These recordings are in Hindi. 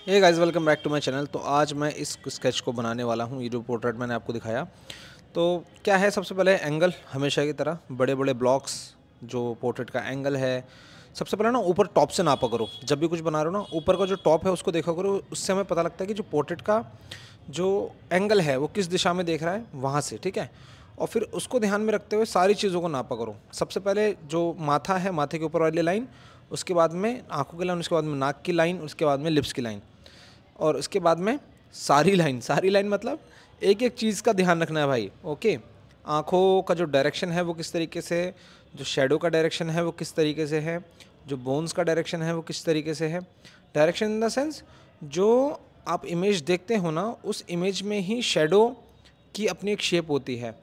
Hey guys, welcome back to my channel. तो आज मैं इस स्केच को बनाने वाला हूँ। ये जो पोर्ट्रेट मैंने आपको दिखाया, तो क्या है, सबसे पहले एंगल हमेशा की तरह बड़े बड़े ब्लॉक्स, जो पोर्ट्रेट का एंगल है, सबसे पहले ना ऊपर टॉप से नापा करो। जब भी कुछ बना रहे हो ना, ऊपर का जो टॉप है उसको देखा करो। उससे हमें पता लगता है कि जो पोर्ट्रेट का जो एंगल है वो किस दिशा में देख रहा है, वहाँ से, ठीक है। और फिर उसको ध्यान में रखते हुए सारी चीज़ों को नापा करो। सबसे पहले जो माथा है, माथे के ऊपर वाली लाइन, उसके बाद में आँखों की लाइन, उसके बाद में नाक की लाइन, उसके बाद में लिप्स की लाइन, और उसके बाद में सारी लाइन मतलब एक एक चीज़ का ध्यान रखना है भाई। ओके, आँखों का जो डायरेक्शन है वो किस तरीके से, जो शेडो का डायरेक्शन है वो किस तरीके से है, जो बोन्स का डायरेक्शन है वो किस तरीके से है। डायरेक्शन इन द सेंस, जो आप इमेज देखते हो ना, उस इमेज में ही शेडो की अपनी एक शेप होती है।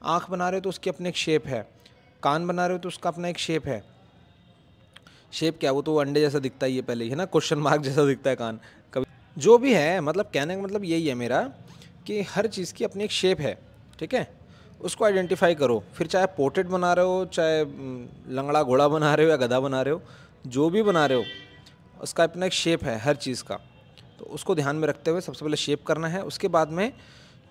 आँख बना रहे हो तो उसकी अपनी एक शेप है, कान बना रहे हो तो उसका अपना एक शेप है। शेप क्या, वो तो अंडे जैसा दिखता ही है पहले ही, है ना, क्वेश्चन मार्क जैसा दिखता है कान कभी। जो भी है, मतलब कहने का मतलब यही है मेरा कि हर चीज़ की अपनी एक शेप है, ठीक है। उसको आइडेंटिफाई करो। फिर चाहे पोर्ट्रेट बना रहे हो, चाहे लंगड़ा घोड़ा बना रहे हो या गधा बना रहे हो, जो भी बना रहे हो उसका अपना एक शेप है हर चीज़ का। तो उसको ध्यान में रखते हुए सबसे पहले शेप करना है। उसके बाद में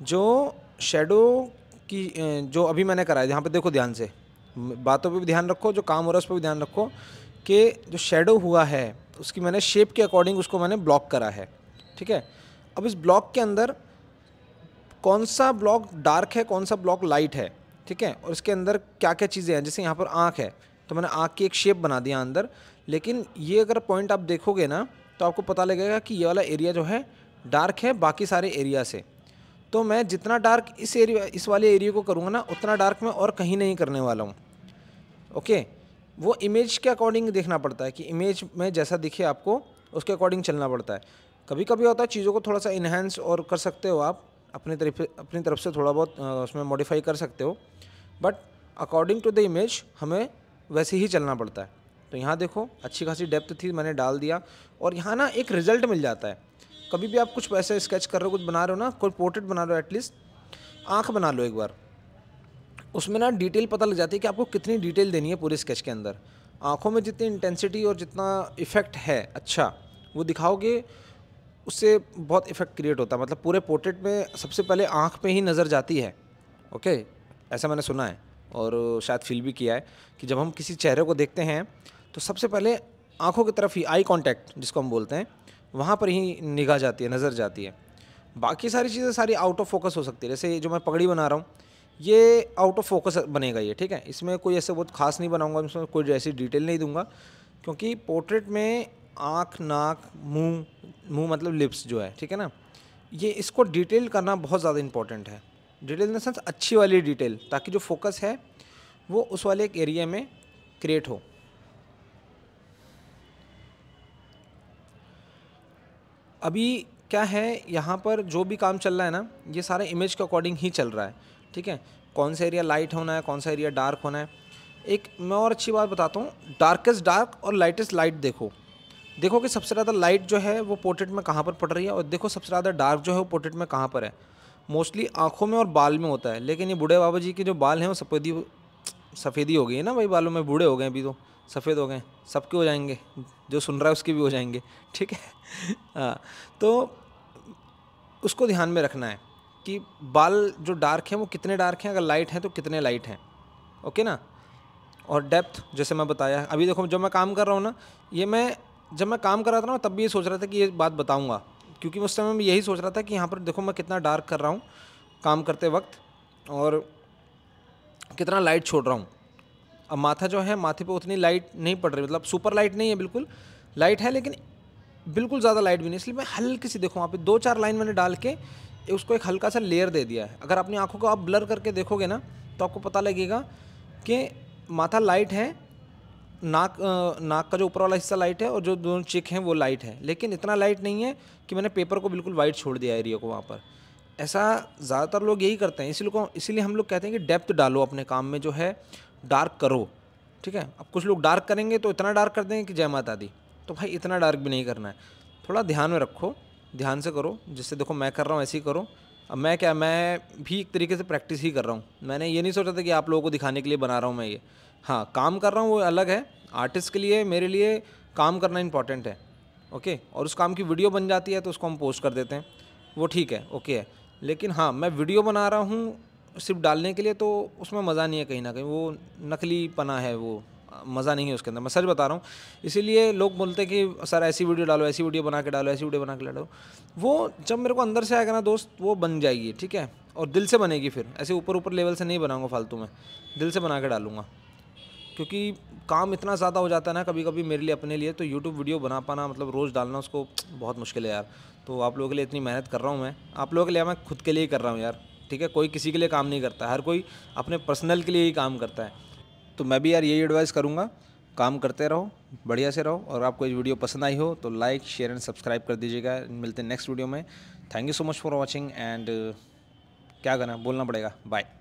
जो शेडो की जो अभी मैंने करा है, यहाँ पे देखो ध्यान से, बातों पे भी ध्यान रखो, जो काम हो रहा है उस पर भी ध्यान रखो कि जो शेडो हुआ है उसकी मैंने शेप के अकॉर्डिंग उसको मैंने ब्लॉक करा है, ठीक है। अब इस ब्लॉक के अंदर कौन सा ब्लॉक डार्क है, कौन सा ब्लॉक लाइट है, ठीक है, और इसके अंदर क्या क्या चीज़ें हैं। जैसे यहाँ पर आँख है तो मैंने आँख की एक शेप बना दिया अंदर, लेकिन ये अगर पॉइंट आप देखोगे ना तो आपको पता लगेगा कि ये वाला एरिया जो है डार्क है बाकी सारे एरिया से। तो मैं जितना डार्क इस वाले एरिया को करूँगा ना, उतना डार्क मैं और कहीं नहीं करने वाला हूँ। ओके, वो इमेज के अकॉर्डिंग देखना पड़ता है कि इमेज में जैसा दिखे आपको उसके अकॉर्डिंग चलना पड़ता है। कभी कभी होता है चीज़ों को थोड़ा सा इन्हेंस और कर सकते हो आप, अपनी तरफ से थोड़ा बहुत उसमें मॉडिफाई कर सकते हो, but according to the image हमें वैसे ही चलना पड़ता है। तो यहाँ देखो अच्छी खासी डेप्थ थी, मैंने डाल दिया, और यहाँ ना एक रिजल्ट मिल जाता है। कभी भी आप कुछ वैसे स्केच कर रहे हो, कुछ बना रहे हो ना, कोई पोर्ट्रेट बना रहे हो, एटलीस्ट आँख बना लो एक बार, उसमें ना डिटेल पता लग जाती है कि आपको कितनी डिटेल देनी है पूरे स्केच के अंदर। आँखों में जितनी इंटेंसिटी और जितना इफ़ेक्ट है अच्छा वो दिखाओगे, उससे बहुत इफेक्ट क्रिएट होता है। मतलब पूरे पोर्ट्रेट में सबसे पहले आँख पे ही नज़र जाती है। ओके, ऐसा मैंने सुना है और शायद फील भी किया है कि जब हम किसी चेहरे को देखते हैं तो सबसे पहले आँखों की तरफ ही, आई कांटेक्ट जिसको हम बोलते हैं, वहाँ पर ही निगाह जाती है, नज़र जाती है। बाकी सारी चीज़ें सारी आउट ऑफ फोकस हो सकती है। जैसे जो मैं पगड़ी बना रहा हूँ, ये आउट ऑफ फोकस बनेगा ये, ठीक है। इसमें कोई ऐसे बहुत खास नहीं बनाऊंगा, इसमें कोई ऐसी डिटेल नहीं दूंगा, क्योंकि पोर्ट्रेट में आँख, नाक, मुंह, मुंह मतलब लिप्स जो है, ठीक है ना, ये इसको डिटेल करना बहुत ज़्यादा इंपॉर्टेंट है। डिटेल इन द सेंस अच्छी वाली डिटेल, ताकि जो फोकस है वो उस वाले एक एरिया में क्रिएट हो। अभी क्या है, यहाँ पर जो भी काम चल रहा है ना, ये सारा इमेज के अकॉर्डिंग ही चल रहा है, ठीक है। कौन सा एरिया लाइट होना है, कौन सा एरिया डार्क होना है। एक मैं और अच्छी बात बताता हूँ, डार्केस्ट डार्क और लाइटेस्ट लाइट देखो। देखो कि सबसे ज़्यादा लाइट जो है वो पोर्ट्रेट में कहाँ पर पड़ रही है, और देखो सबसे ज़्यादा डार्क जो है वो पोर्ट्रेट में कहाँ पर है। मोस्टली आँखों में और बाल में होता है, लेकिन ये बूढ़े बाबा जी के जो बाल हैं वो सफ़ेदी हो गई है ना भाई, बालों में बूढ़े हो गए, अभी तो सफ़ेद हो गए, सबके हो जाएंगे, जो सुन रहा है उसके भी हो जाएंगे, ठीक है। हाँ, तो उसको ध्यान में रखना है कि बाल जो डार्क हैं वो कितने डार्क हैं, अगर लाइट हैं तो कितने लाइट हैं, ओके ना। और डेप्थ जैसे मैं बताया, अभी देखो जब मैं काम कर रहा हूँ ना, ये मैं जब मैं काम कर रहा था ना तब भी ये सोच रहा था कि ये बात बताऊँगा, क्योंकि उस समय मैं यही सोच रहा था कि यहाँ पर देखो मैं कितना डार्क कर रहा हूँ काम करते वक्त, और कितना लाइट छोड़ रहा हूँ। अब माथा जो है, माथे पे उतनी लाइट नहीं पड़ रही, मतलब सुपर लाइट नहीं है, बिल्कुल लाइट है, लेकिन बिल्कुल ज़्यादा लाइट भी नहीं, इसलिए मैं हल्की सी, देखो वहाँ पे 2-4 लाइन मैंने डाल के उसको एक हल्का सा लेयर दे दिया है। अगर अपनी आँखों को आप ब्लर करके देखोगे ना तो आपको पता लगेगा कि माथा लाइट है, नाक का जो ऊपर वाला हिस्सा लाइट है, और जो दोनों चिक हैं वो लाइट है, लेकिन इतना लाइट नहीं है कि मैंने पेपर को बिल्कुल वाइट छोड़ दिया एरिया को वहाँ पर। ऐसा ज़्यादातर लोग यही करते हैं, इसीलिए हम लोग कहते हैं कि डेप्थ डालो अपने काम में, जो है डार्क करो, ठीक है। अब कुछ लोग डार्क करेंगे तो इतना डार्क कर देंगे कि जय माता दी, तो भाई इतना डार्क भी नहीं करना है, थोड़ा ध्यान में रखो, ध्यान से करो, जिससे देखो मैं कर रहा हूँ ऐसे ही करो। अब मैं भी एक तरीके से प्रैक्टिस ही कर रहा हूँ, मैंने ये नहीं सोचा था कि आप लोगों को दिखाने के लिए बना रहा हूँ मैं ये। हाँ, काम कर रहा हूँ वो अलग है, आर्टिस्ट के लिए, मेरे लिए काम करना इंपॉर्टेंट है, ओके, और उस काम की वीडियो बन जाती है तो उसको हम पोस्ट कर देते हैं, वो ठीक है, ओके है। लेकिन हाँ, मैं वीडियो बना रहा हूँ सिर्फ डालने के लिए, तो उसमें मज़ा नहीं है, कहीं ना कहीं वो नकलीपना है, वो मज़ा नहीं है उसके अंदर, मैं सच बता रहा हूँ। इसीलिए लोग बोलते हैं कि सर ऐसी वीडियो डालो, ऐसी वीडियो बना के डालो, ऐसी वीडियो बना के डालो। वो जब मेरे को अंदर से आएगा ना दोस्त, वो बन जाएगी, ठीक है, और दिल से बनेगी। फिर ऐसे ऊपर ऊपर लेवल से नहीं बनाऊंगा फालतू में, दिल से बना के डालूंगा। क्योंकि काम इतना ज़्यादा हो जाता है ना कभी कभी मेरे लिए, अपने लिए, तो यूट्यूब वीडियो बना पाना मतलब रोज़ डालना उसको बहुत मुश्किल है यार। तो आप लोगों के लिए इतनी मेहनत कर रहा हूँ मैं, आप लोगों के लिए, मैं खुद के लिए ही कर रहा हूँ यार, ठीक है। कोई किसी के लिए काम नहीं करता, हर कोई अपने पर्सनल के लिए ही काम करता है। तो मैं भी यार यही एडवाइस करूँगा, काम करते रहो, बढ़िया से रहो। और आपको ये वीडियो पसंद आई हो तो लाइक शेयर एंड सब्सक्राइब कर दीजिएगा। मिलते हैं नेक्स्ट वीडियो में। Thank you so much for watching and क्या करना बोलना पड़ेगा, बाय।